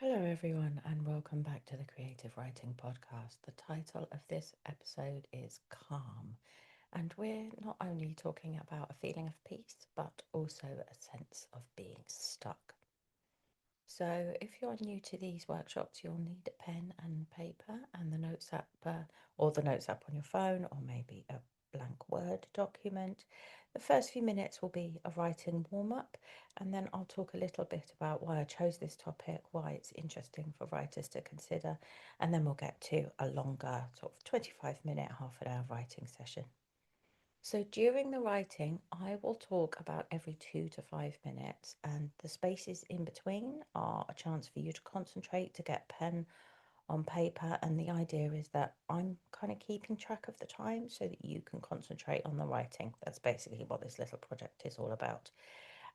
Hello, everyone, and welcome back to the Creative Writing Podcast. The title of this episode is Calm, and we're not only talking about a feeling of peace, but also a sense of being stuck. So, if you're new to these workshops, you'll need a pen and paper and the notes app, or the notes app on your phone, or maybe a blank Word document. The first few minutes will be a writing warm up, and then I'll talk a little bit about why I chose this topic, why it's interesting for writers to consider, and then we'll get to a longer, sort of 25-minute, half an hour writing session. So during the writing, I will talk about every 2 to 5 minutes, and the spaces in between are a chance for you to concentrate, to get pen on paper. And the idea is that I'm kind of keeping track of the time so that you can concentrate on the writing. That's basically what this little project is all about.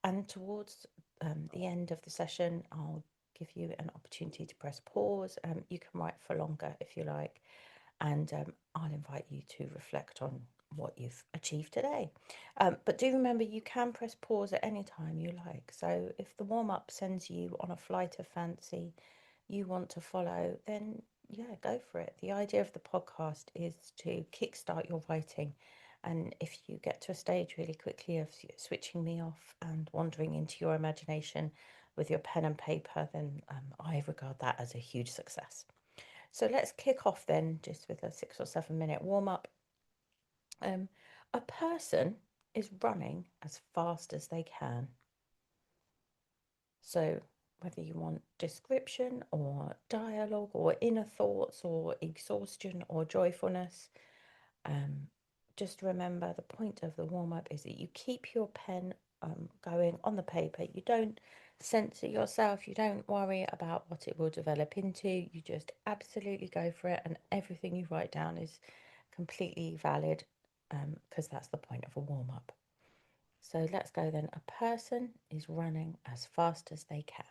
And towards the end of the session, I'll give you an opportunity to press pause. You can write for longer if you like, and I'll invite you to reflect on what you've achieved today. But do remember, you can press pause at any time you like. So if the warm up sends you on a flight of fancy you want to follow, then yeah, go for it. The idea of the podcast is to kickstart your writing. And if you get to a stage really quickly of switching me off and wandering into your imagination with your pen and paper, then I regard that as a huge success. So let's kick off then just with a 6 or 7 minute warm up. Um, a person is running as fast as they can. So whether you want description or dialogue or inner thoughts or exhaustion or joyfulness, um, just remember the point of the warm up is that you keep your pen going on the paper. You don't censor yourself. You don't worry about what it will develop into. You just absolutely go for it, and everything you write down is completely valid because that's the point of a warm up. So let's go then. A person is running as fast as they can.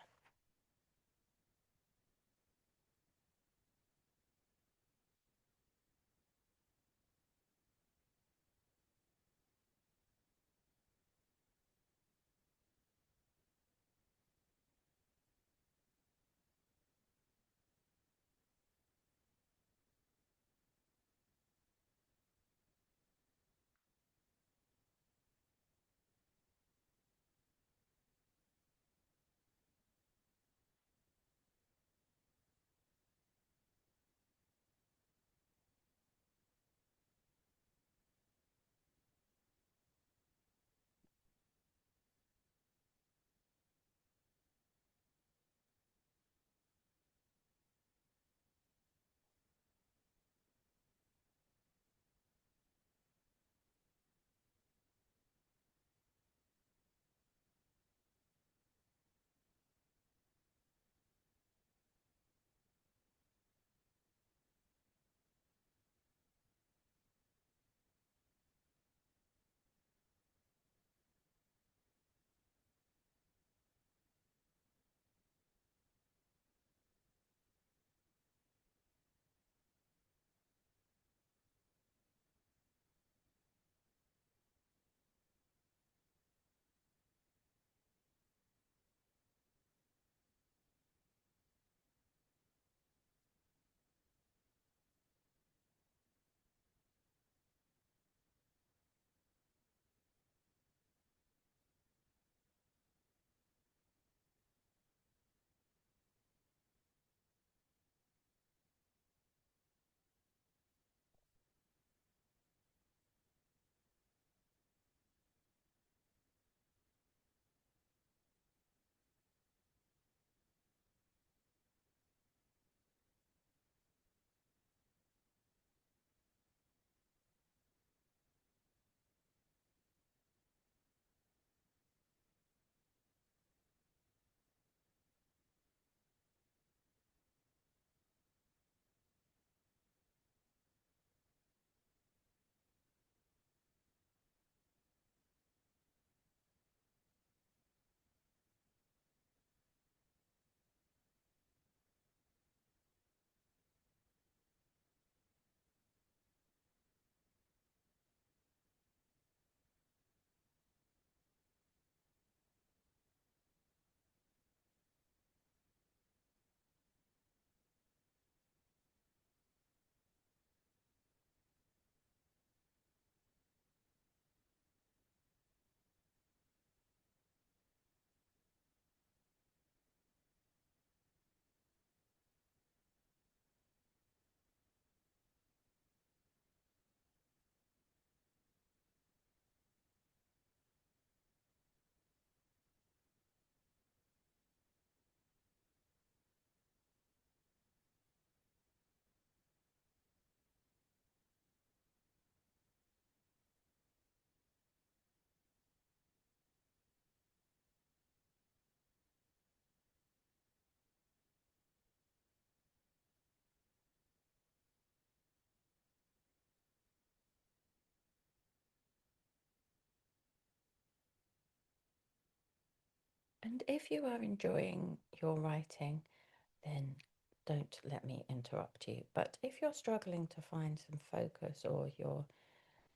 And if you are enjoying your writing, then don't let me interrupt you. But if you're struggling to find some focus, or your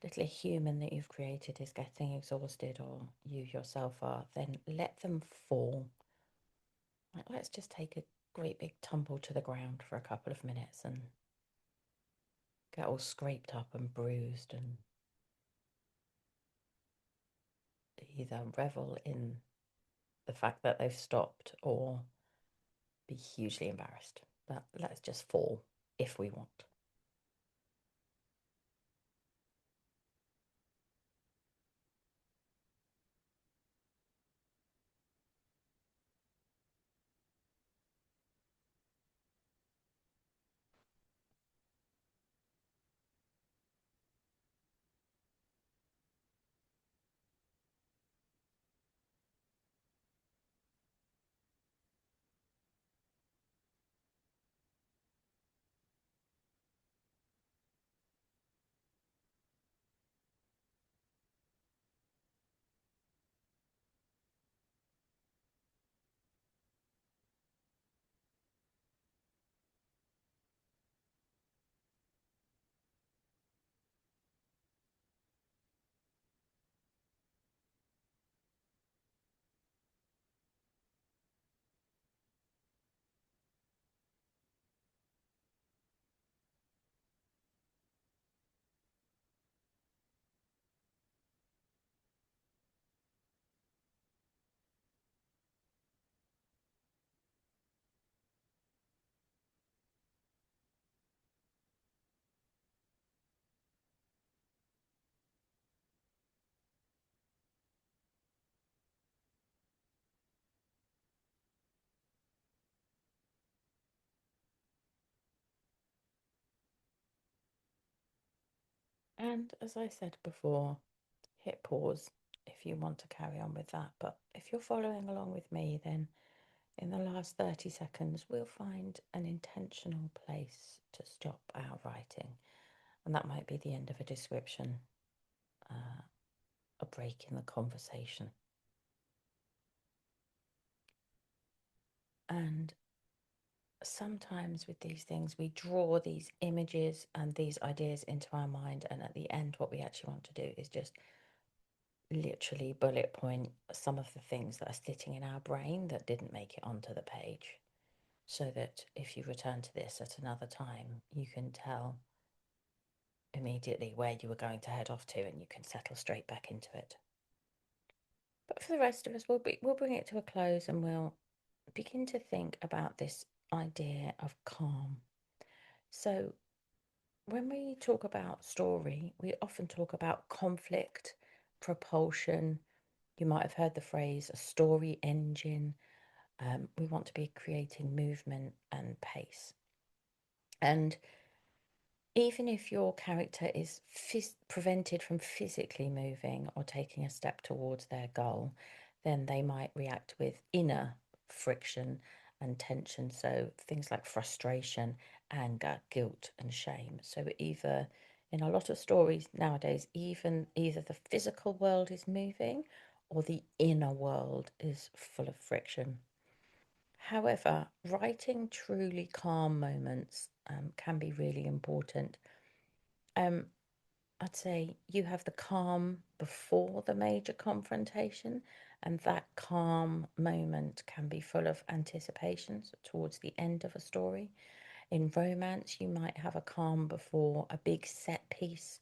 little human that you've created is getting exhausted, or you yourself are, then let them fall. Like, let's just take a great big tumble to the ground for a couple of minutes and get all scraped up and bruised, and either revel in the fact that they've stopped or be hugely embarrassed. But let's just fall if we want. And as I said before, hit pause if you want to carry on with that. But if you're following along with me, then in the last 30 seconds, we'll find an intentional place to stop our writing. And that might be the end of a description, a break in the conversation. And sometimes with these things, we draw these images and these ideas into our mind. And at the end, what we actually want to do is just literally bullet point some of the things that are sitting in our brain that didn't make it onto the page, so that if you return to this at another time, you can tell immediately where you were going to head off to, and you can settle straight back into it. But for the rest of us, we'll bring it to a close, and we'll begin to think about this idea of calm. So when we talk about story, we often talk about conflict, propulsion. You might have heard the phrase a story engine. We want to be creating movement and pace. And even if your character is prevented from physically moving or taking a step towards their goal, then they might react with inner friction and tension. So things like frustration, anger, guilt, and shame. So either in a lot of stories nowadays, even either the physical world is moving or the inner world is full of friction. However, writing truly calm moments can be really important. Um, I'd say you have the calm before the major confrontation, and that calm moment can be full of anticipations towards the end of a story. In romance, you might have a calm before a big set piece,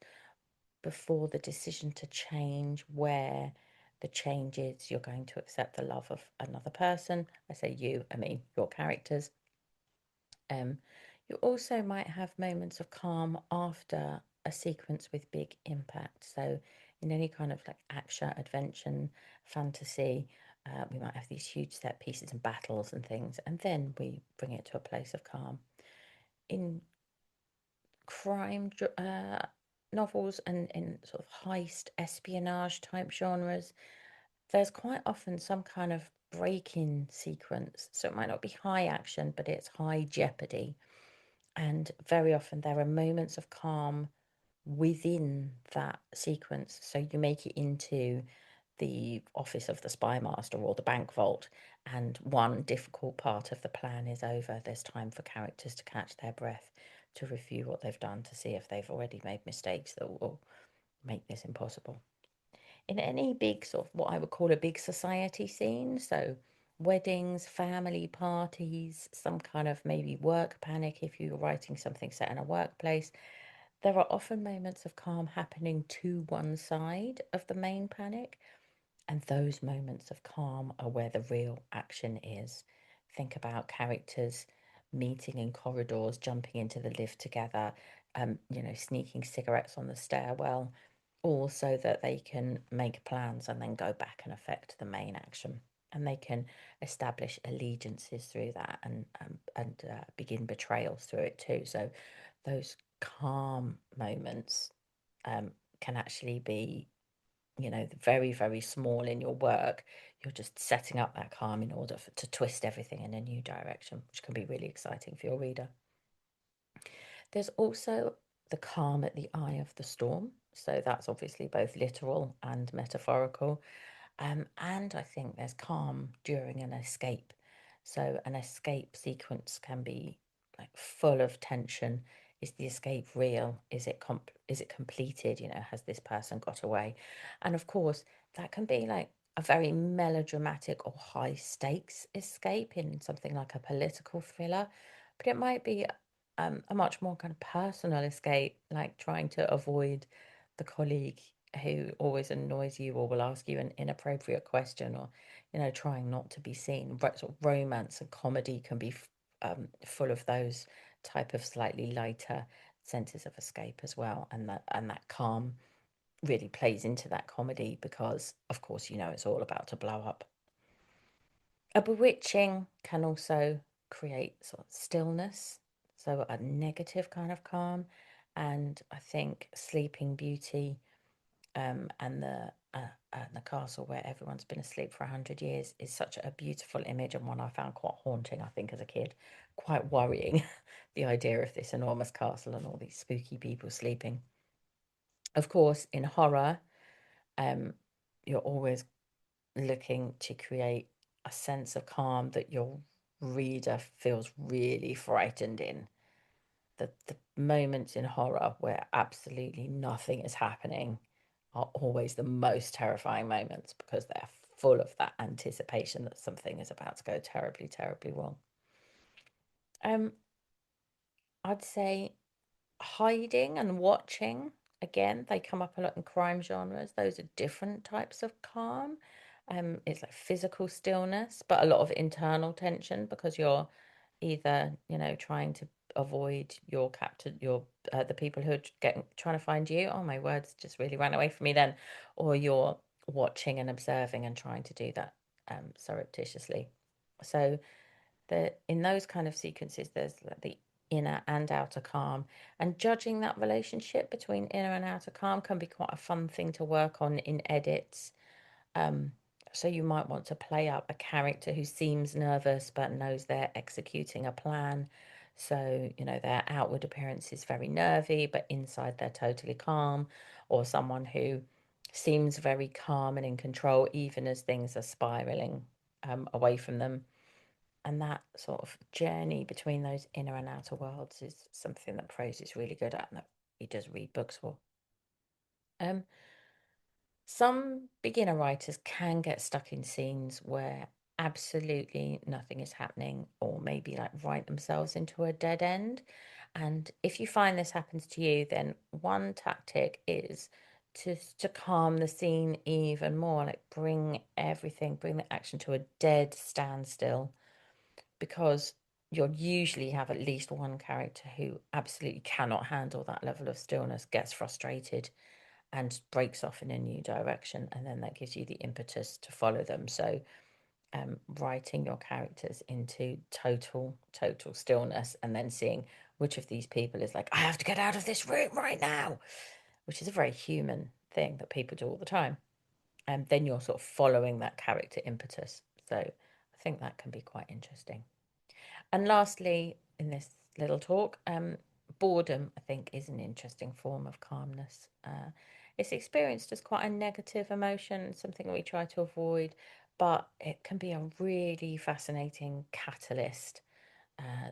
before the decision to change, where the change is you're going to accept the love of another person. I say you, I mean your characters. Um, you also might have moments of calm after a sequence with big impact. So, in any kind of like action, adventure, fantasy, we might have these huge set pieces and battles and things, and then we bring it to a place of calm. In crime novels and in sort of heist, espionage type genres, there's quite often some kind of break-in sequence. So it might not be high action, but it's high jeopardy. And very often there are moments of calm within that sequence. So you make it into the office of the spy master or the bank vault, and one difficult part of the plan is over. There's time for characters to catch their breath, to review what they've done, to see if they've already made mistakes that will make this impossible. In any big sort of what I would call a big society scene, so weddings, family parties, some kind of maybe work panic if you're writing something set in a workplace, there are often moments of calm happening to one side of the main panic, and those moments of calm are where the real action is. Think about characters meeting in corridors, jumping into the lift together, sneaking cigarettes on the stairwell, all so that they can make plans and then go back and affect the main action. And they can establish allegiances through that and begin betrayals through it too. So those calm moments can actually be, very, very small in your work. You're just setting up that calm in order to twist everything in a new direction, which can be really exciting for your reader. There's also the calm at the eye of the storm. So that's obviously both literal and metaphorical. And I think there's calm during an escape. So an escape sequence can be like full of tension. Is the escape real? Is it completed? Has this person got away? And of course, that can be like a very melodramatic or high stakes escape in something like a political thriller, but it might be a much more kind of personal escape, like trying to avoid the colleague who always annoys you or will ask you an inappropriate question, or trying not to be seen. Sort of romance and comedy can be full of those type of slightly lighter senses of escape as well, and that calm really plays into that comedy because of course it's all about to blow up. A bewitching can also create sort of stillness, so a negative kind of calm. And I think Sleeping Beauty, and the castle where everyone's been asleep for 100 years is such a beautiful image, and one I found quite haunting, I think, as a kid. Quite worrying, the idea of this enormous castle and all these spooky people sleeping. Of course, in horror, um, you're always looking to create a sense of calm that your reader feels really frightened in. The moments in horror where absolutely nothing is happening are always the most terrifying moments because they're full of that anticipation that something is about to go terribly, terribly wrong. Um, I'd say hiding and watching, again, they come up a lot in crime genres. Those are different types of calm. It's like physical stillness, but a lot of internal tension because you're either, trying to avoid your captor, your the people who are trying to find you. Oh, my words just really ran away from me then. Or you're watching and observing and trying to do that surreptitiously. So in those kind of sequences, there's like the inner and outer calm, and judging that relationship between inner and outer calm can be quite a fun thing to work on in edits. um, so you might want to play up a character who seems nervous but knows they're executing a plan. So, their outward appearance is very nervy, but inside they're totally calm. Or someone who seems very calm and in control, even as things are spiraling away from them. And that sort of journey between those inner and outer worlds is something that Prose is really good at and that he does read books for. Um, some beginner writers can get stuck in scenes where absolutely nothing is happening, or maybe like write themselves into a dead end. And if you find this happens to you, then one tactic is to calm the scene even more, like bring the action to a dead standstill, because you'll usually have at least one character who absolutely cannot handle that level of stillness, gets frustrated, and breaks off in a new direction. And then that gives you the impetus to follow them. So, writing your characters into total stillness and then seeing which of these people is like, I have to get out of this room right now, which is a very human thing that people do all the time. And then you're sort of following that character impetus. So, I think that can be quite interesting. And lastly, in this little talk, boredom, I think, is an interesting form of calmness. It's experienced as quite a negative emotion, something we try to avoid, but it can be a really fascinating catalyst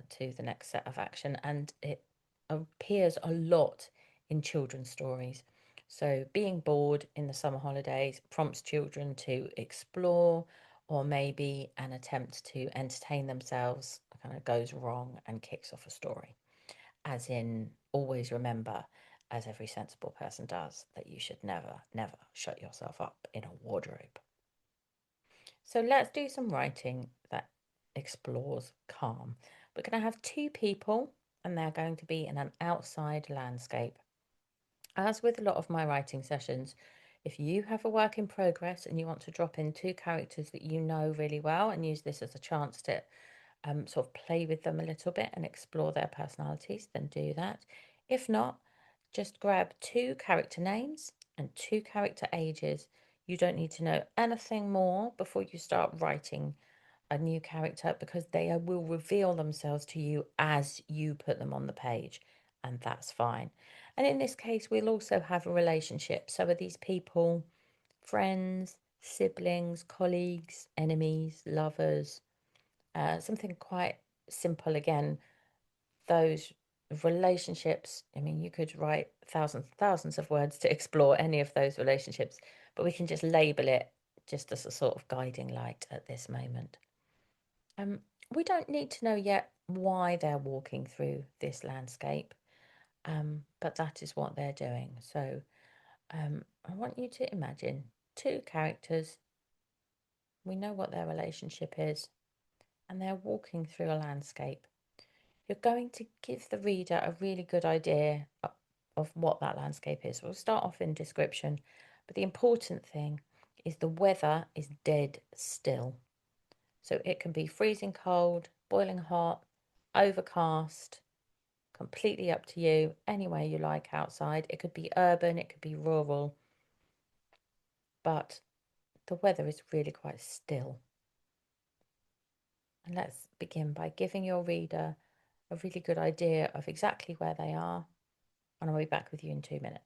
to the next set of action, and it appears a lot in children's stories. So, being bored in the summer holidays prompts children to explore, or maybe an attempt to entertain themselves kind of goes wrong and kicks off a story. As in, always remember, as every sensible person does, that you should never, never shut yourself up in a wardrobe. So let's do some writing that explores calm. We're going to have two people, and they're going to be in an outside landscape. As with a lot of my writing sessions, if you have a work in progress and you want to drop in two characters that you know really well and use this as a chance to sort of play with them a little bit and explore their personalities, then do that. If not, just grab two character names and two character ages. You don't need to know anything more before you start writing a new character, because they will reveal themselves to you as you put them on the page, and that's fine. And in this case, we'll also have a relationship. So are these people friends, siblings, colleagues, enemies, lovers? Something quite simple again. Those relationships, I mean, you could write thousands and thousands of words to explore any of those relationships, but we can just label it just as a sort of guiding light at this moment. Um, we don't need to know yet why they're walking through this landscape, but that is what they're doing. So I want you to imagine two characters. We know what their relationship is, and they're walking through a landscape. You're going to give the reader a really good idea of what that landscape is. We'll start off in description, but the important thing is the weather is dead still. So it can be freezing cold, boiling hot, overcast, completely up to you, anywhere you like outside. It could be urban, it could be rural, but the weather is really quite still. And let's begin by giving your reader a really good idea of exactly where they are, and I'll be back with you in 2 minutes.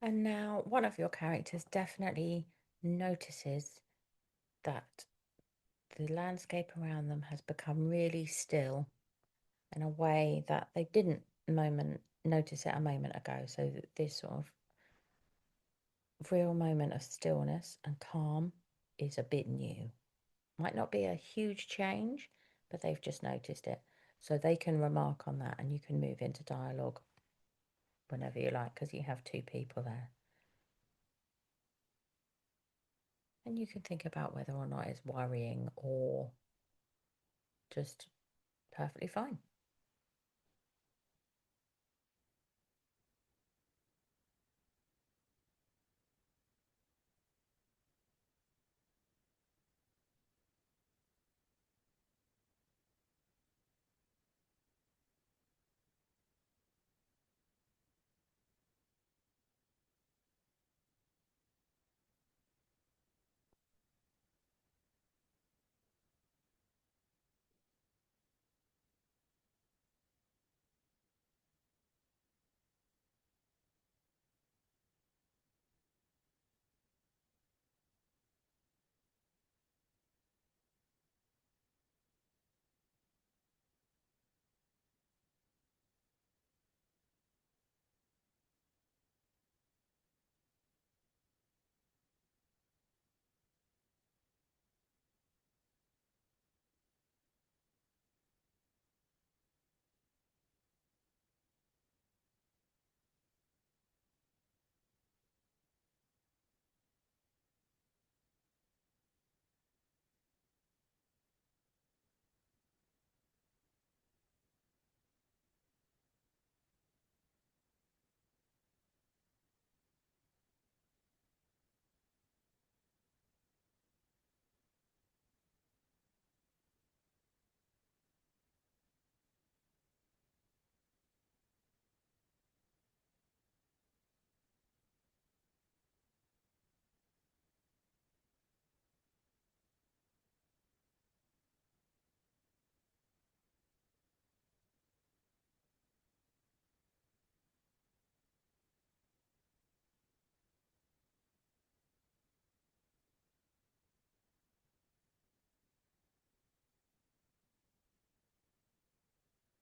And now one of your characters definitely notices that the landscape around them has become really still in a way that they didn't moment notice it a moment ago. So that this sort of real moment of stillness and calm is a bit new. Might not be a huge change, but they've just noticed it. So they can remark on that, and you can move into dialogue whenever you like, because you have two people there. And you can think about whether or not it's worrying or just perfectly fine.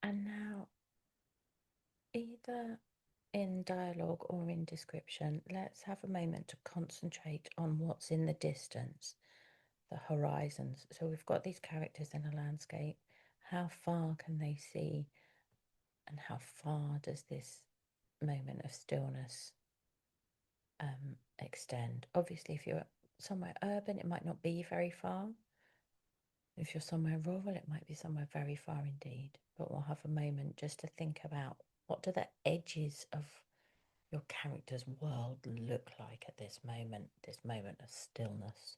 And now, either in dialogue or in description, let's have a moment to concentrate on what's in the distance, the horizons. So we've got these characters in a landscape. How far can they see? And how far does this moment of stillness extend? Obviously, if you're somewhere urban, it might not be very far. If you're somewhere rural, it might be somewhere very far indeed. But we'll have a moment just to think about what do the edges of your character's world look like at this moment of stillness.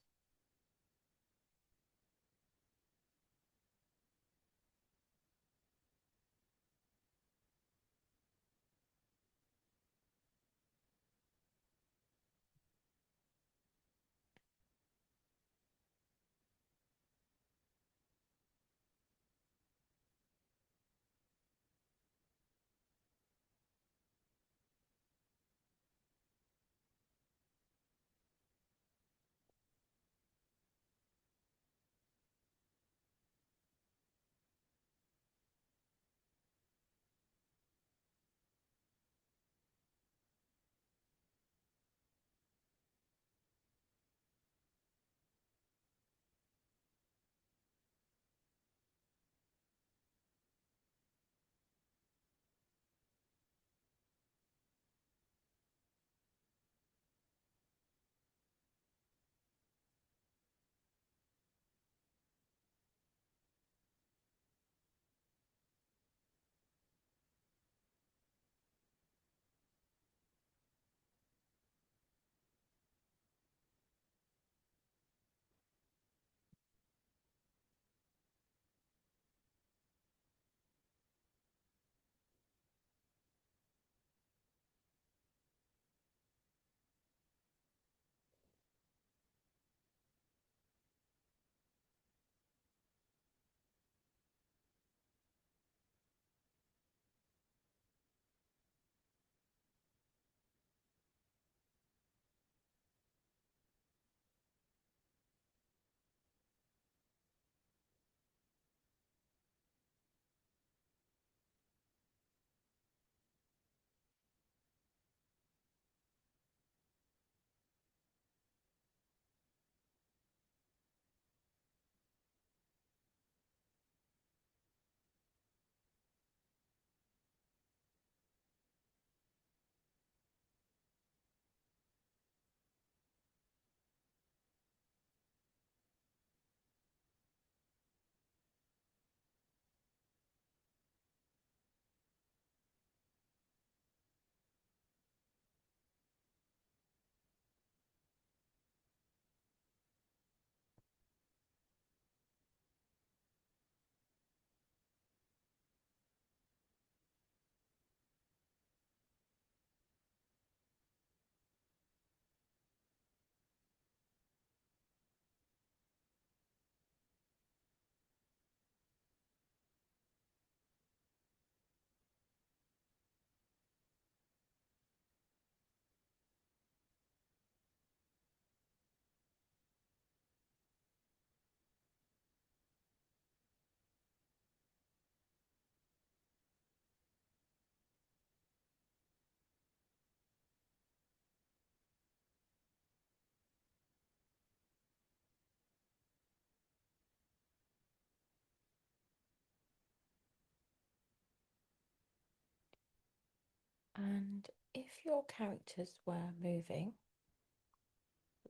And if your characters were moving,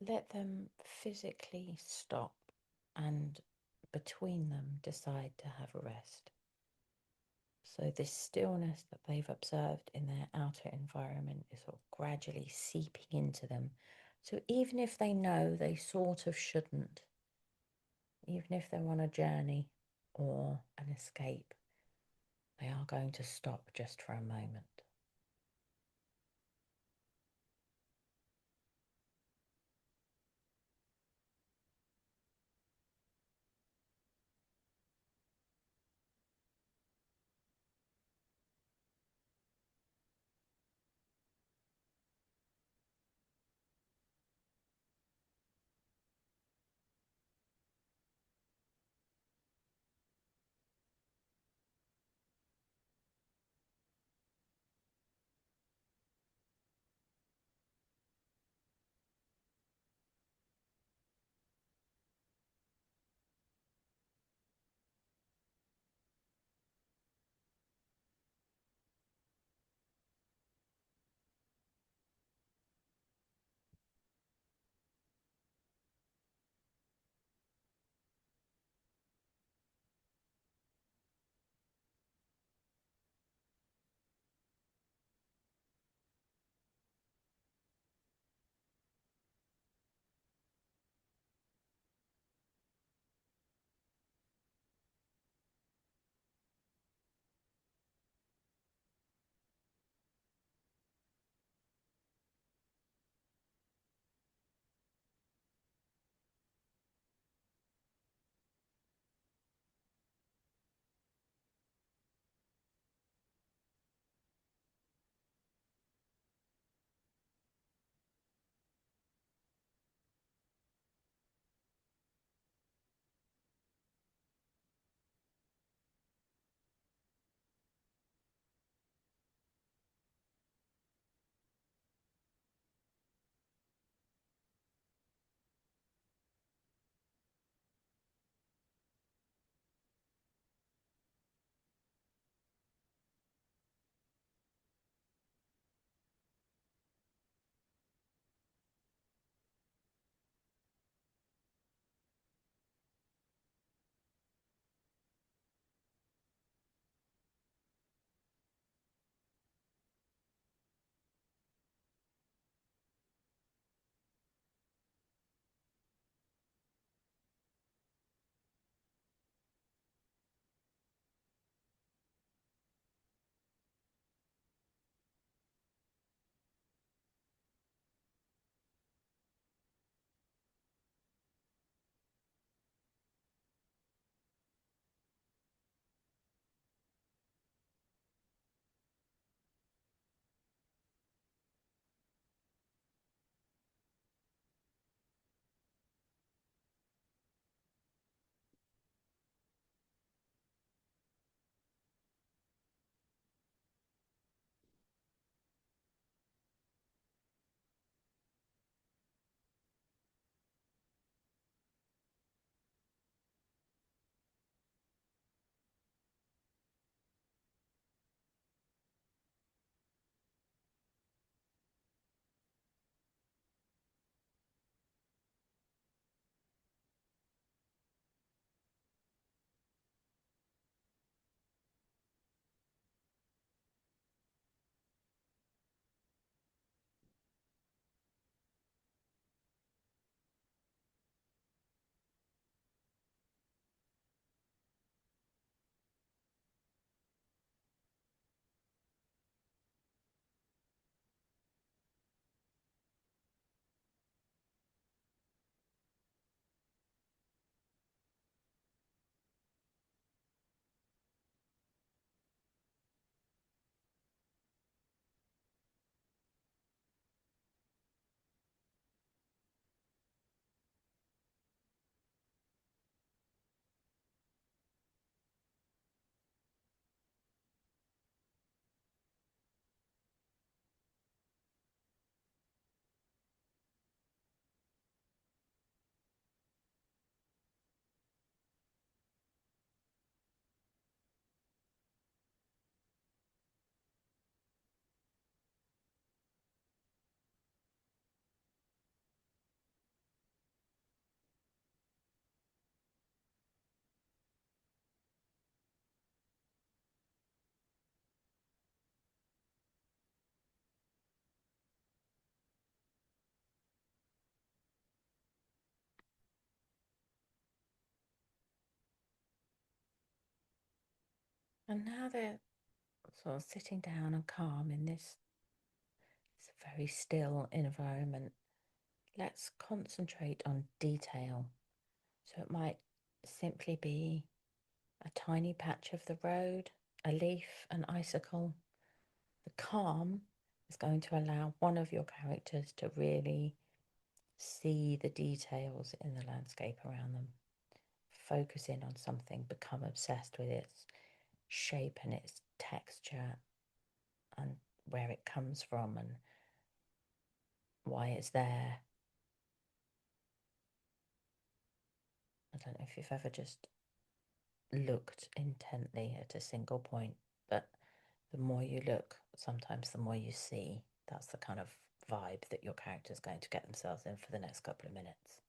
let them physically stop and between them decide to have a rest. So this stillness that they've observed in their outer environment is sort of gradually seeping into them. So even if they know they sort of shouldn't, even if they're on a journey or an escape, they are going to stop just for a moment. And now they're sort of sitting down and calm in this very still environment. Let's concentrate on detail. So it might simply be a tiny patch of the road, a leaf, an icicle. The calm is going to allow one of your characters to really see the details in the landscape around them. Focus in on something, become obsessed with its shape and its texture and where it comes from and why it's there. I don't know if you've ever just looked intently at a single point, but the more you look, sometimes the more you see. That's the kind of vibe that your character is going to get themselves in for the next couple of minutes.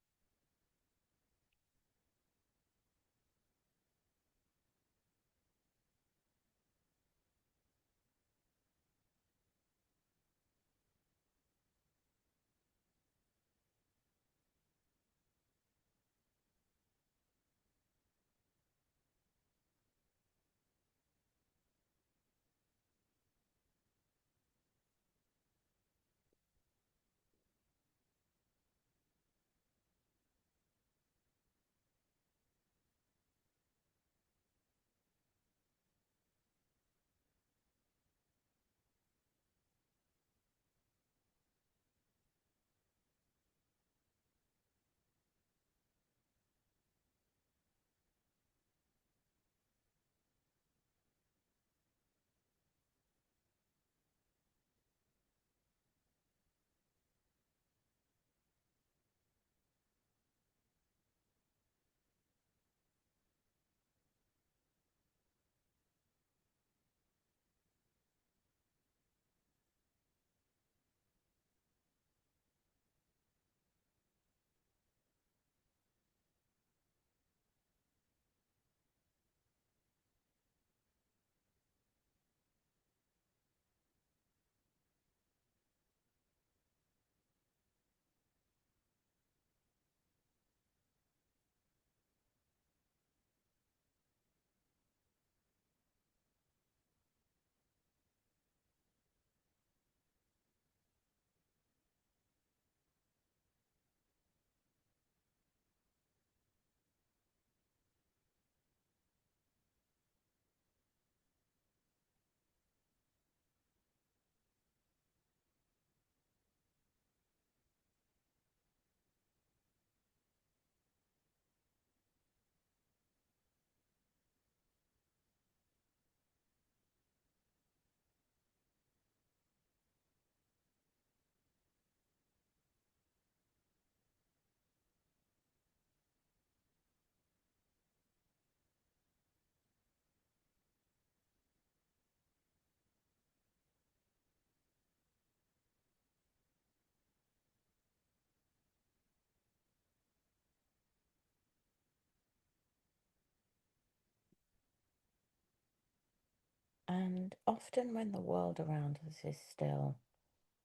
And often, when the world around us is still,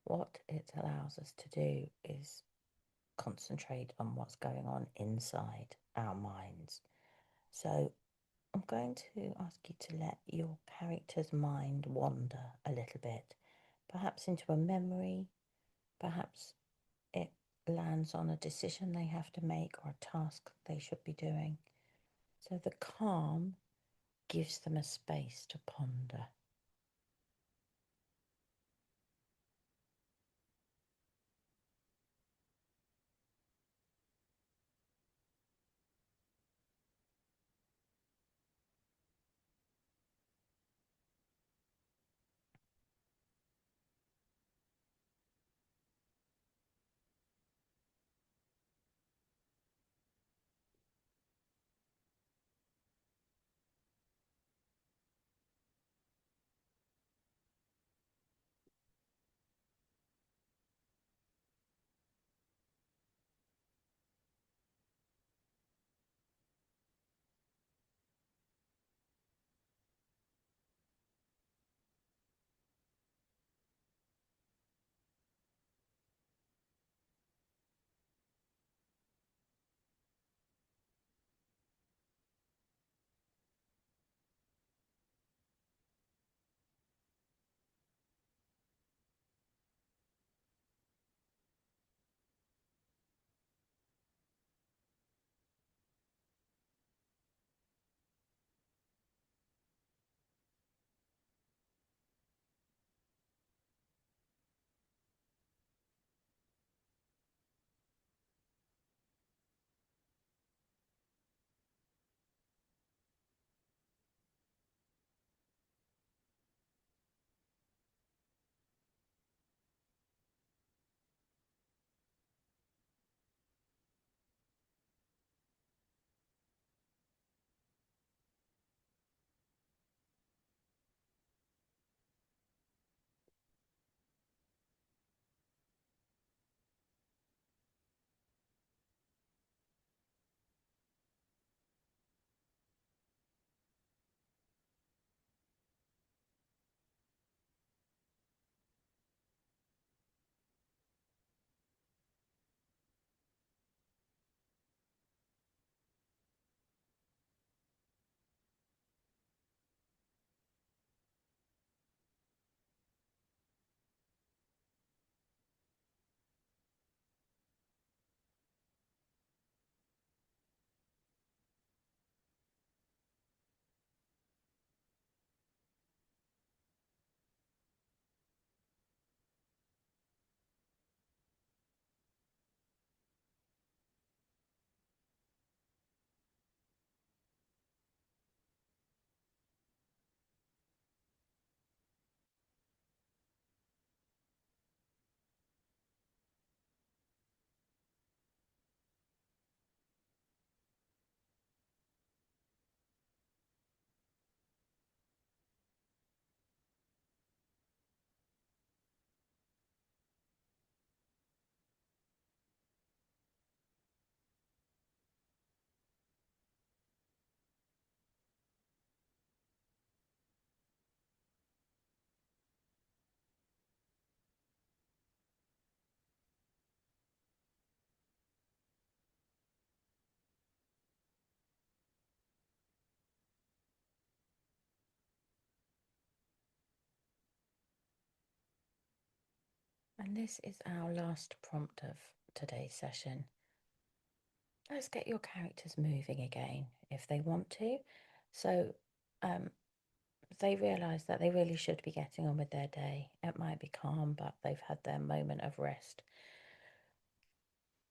what it allows us to do is concentrate on what's going on inside our minds. So, I'm going to ask you to let your character's mind wander a little bit, perhaps into a memory, perhaps it lands on a decision they have to make or a task they should be doing. So the calm gives them a space to ponder. And this is our last prompt of today's session. Let's get your characters moving again if they want to. So um, they realise that they really should be getting on with their day. It might be calm, but they've had their moment of rest.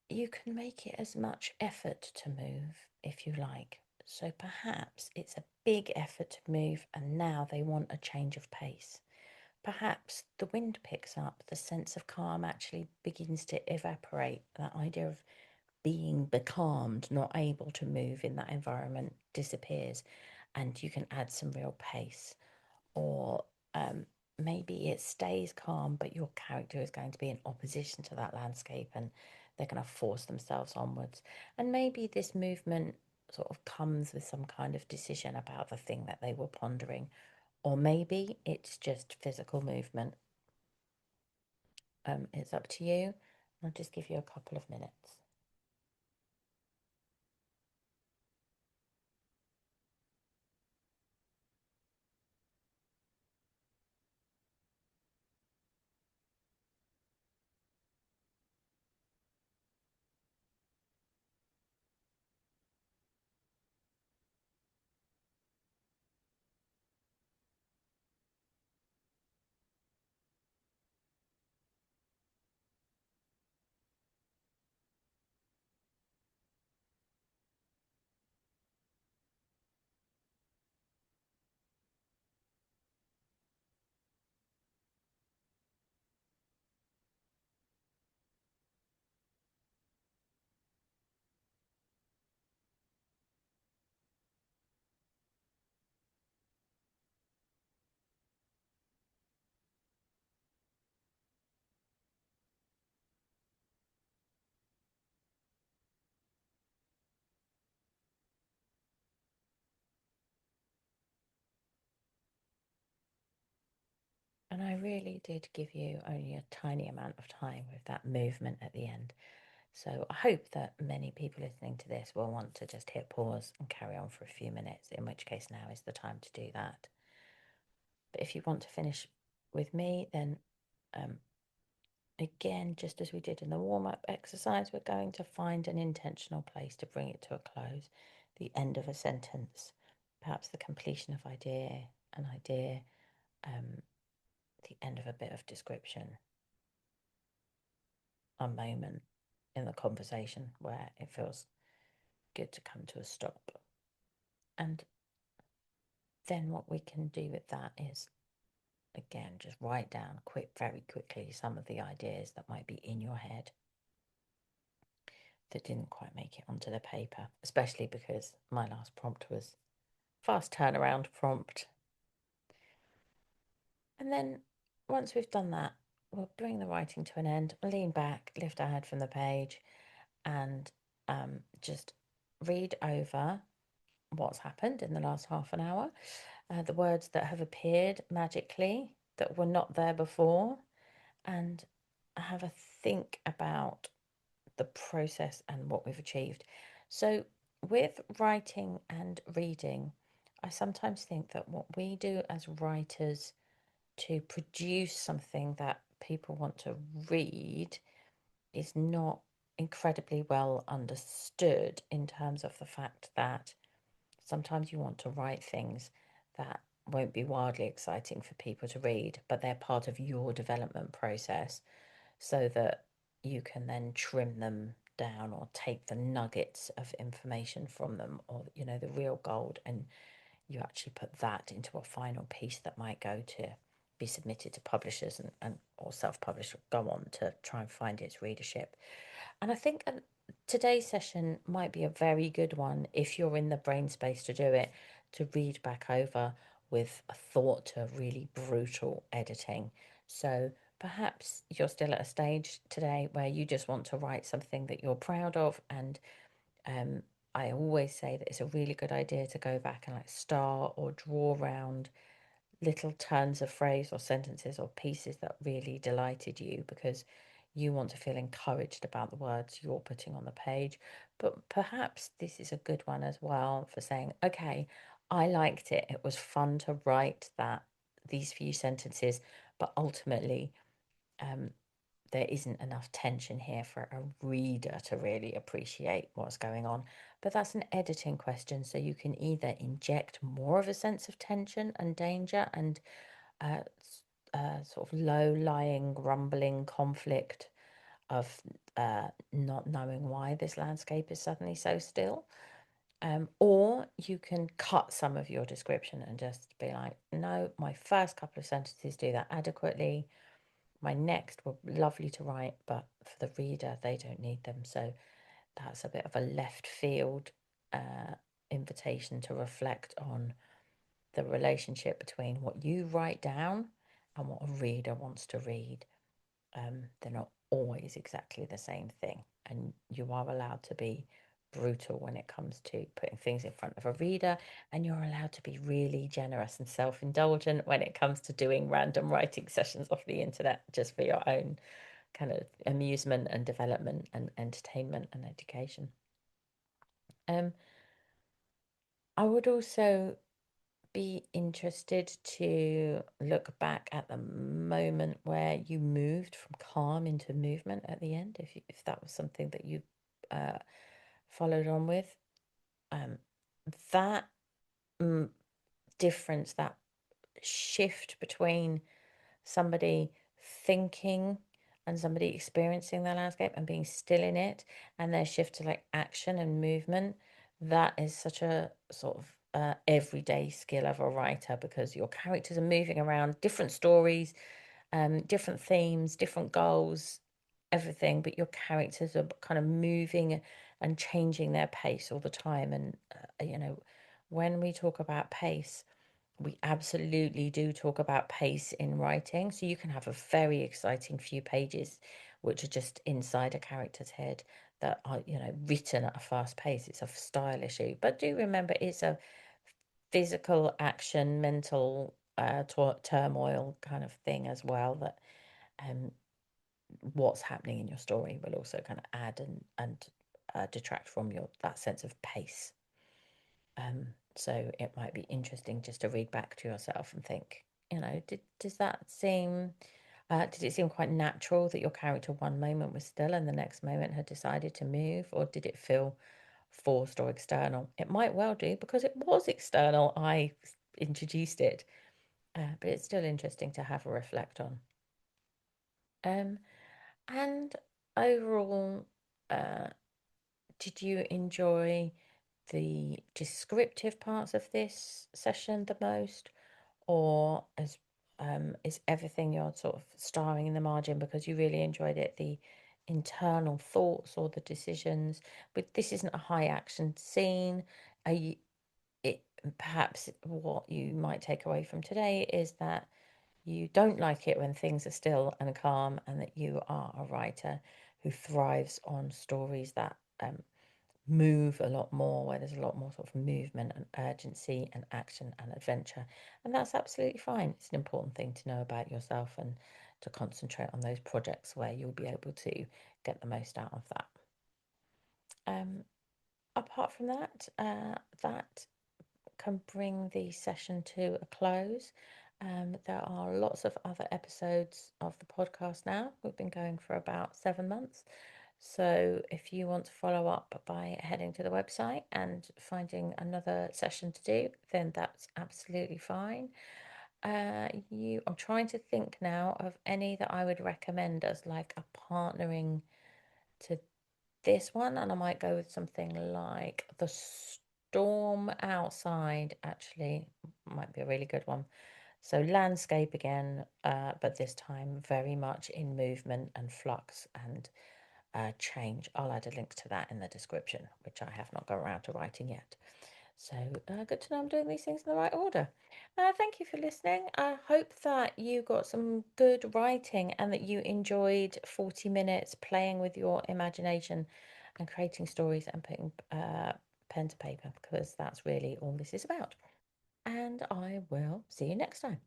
You can make it as much effort to move if you like. So perhaps it's a big effort to move and now they want a change of pace. Perhaps the wind picks up, the sense of calm actually begins to evaporate. That idea of being becalmed, not able to move in that environment disappears, and you can add some real pace. Or maybe it stays calm, but your character is going to be in opposition to that landscape and they're going to force themselves onwards. And maybe this movement sort of comes with some kind of decision about the thing that they were pondering, or maybe it's just physical movement. It's up to you. I'll just give you a couple of minutes. And I really did give you only a tiny amount of time with that movement at the end. So I hope that many people listening to this will want to just hit pause and carry on for a few minutes, in which case now is the time to do that. But if you want to finish with me, then um, again, just as we did in the warm-up exercise, we're going to find an intentional place to bring it to a close, the end of a sentence, perhaps the completion of an idea, um, the end of a bit of description, a moment in the conversation where it feels good to come to a stop. And then what we can do with that is, again, just write down very quickly some of the ideas that might be in your head that didn't quite make it onto the paper, especially because my last prompt was fast turnaround prompt. And then once we've done that, we'll bring the writing to an end, lean back, lift our head from the page, and just read over what's happened in the last half an hour, the words that have appeared magically that were not there before, and have a think about the process and what we've achieved. So, with writing and reading, I sometimes think that what we do as writers to produce something that people want to read is not incredibly well understood in terms of the fact that sometimes you want to write things that won't be wildly exciting for people to read, but they're part of your development process so that you can then trim them down or take the nuggets of information from them or, the real gold, and you actually put that into a final piece that might go to be submitted to publishers and or self-publish, go on to try and find its readership. And I think today's session might be a very good one if you're in the brain space to do it, to read back over with a thought to really brutal editing. So perhaps you're still at a stage today where you just want to write something that you're proud of. And I always say that it's a really good idea to go back and like star or draw around little turns of phrase or sentences or pieces that really delighted you, because you want to feel encouraged about the words you're putting on the page. But perhaps this is a good one as well for saying, okay, I liked it. It was fun to write these few sentences, but ultimately, there isn't enough tension here for a reader to really appreciate what's going on. But that's an editing question, so you can either inject more of a sense of tension and danger and uh, sort of low-lying, grumbling conflict of not knowing why this landscape is suddenly so still. Or you can cut some of your description and just be like, no, my first couple of sentences do that adequately. My next were lovely to write, but for the reader, they don't need them. So that's a bit of a left field invitation to reflect on the relationship between what you write down and what a reader wants to read. They're not always exactly the same thing, and you are allowed to be brutal when it comes to putting things in front of a reader, and you're allowed to be really generous and self-indulgent when it comes to doing random writing sessions off the internet just for your own kind of amusement and development and entertainment and education. I would also be interested to look back at the moment where you moved from calm into movement at the end, if that was something that you uh, followed on with. That difference, that shift between somebody thinking and somebody experiencing the landscape and being still in it, and their shift to like action and movement, that is such a sort of everyday skill of a writer, because your characters are moving around different stories, different themes, different goals, everything, but your characters are kind of moving and changing their pace all the time. And when we talk about pace, we absolutely do talk about pace in writing. So you can have a very exciting few pages which are just inside a character's head that are, written at a fast pace. It's a style issue. But do remember, it's a physical action, mental turmoil kind of thing as well, that what's happening in your story will also kind of add and detract from that sense of pace. So it might be interesting just to read back to yourself and think, does that seem, did it seem quite natural that your character one moment was still and the next moment had decided to move, or did it feel forced or external? It might well do, because it was external. I introduced it, but it's still interesting to have a reflect on. And overall, uh, did you enjoy the descriptive parts of this session the most, or is everything you're sort of starring in the margin because you really enjoyed it, the internal thoughts or the decisions? But this isn't a high action scene. Are you, it perhaps what you might take away from today is that you don't like it when things are still and calm, and that you are a writer who thrives on stories that move a lot more, where there's a lot more sort of movement and urgency and action and adventure. And that's absolutely fine. It's an important thing to know about yourself, and to concentrate on those projects where you'll be able to get the most out of that. Apart from that, that can bring the session to a close. There are lots of other episodes of the podcast now. We've been going for about 7 months. So if you want to follow up by heading to the website and finding another session to do, then that's absolutely fine. I'm trying to think now of any that I would recommend as like a partnering to this one, and I might go with something like The Storm Outside, actually, might be a really good one. So landscape again, but this time very much in movement and flux and change. I'll add a link to that in the description, which I have not got around to writing yet. So good to know I'm doing these things in the right order. Thank you for listening. I hope that you got some good writing and that you enjoyed 40 minutes playing with your imagination and creating stories and putting pen to paper, because that's really all this is about. And I will see you next time.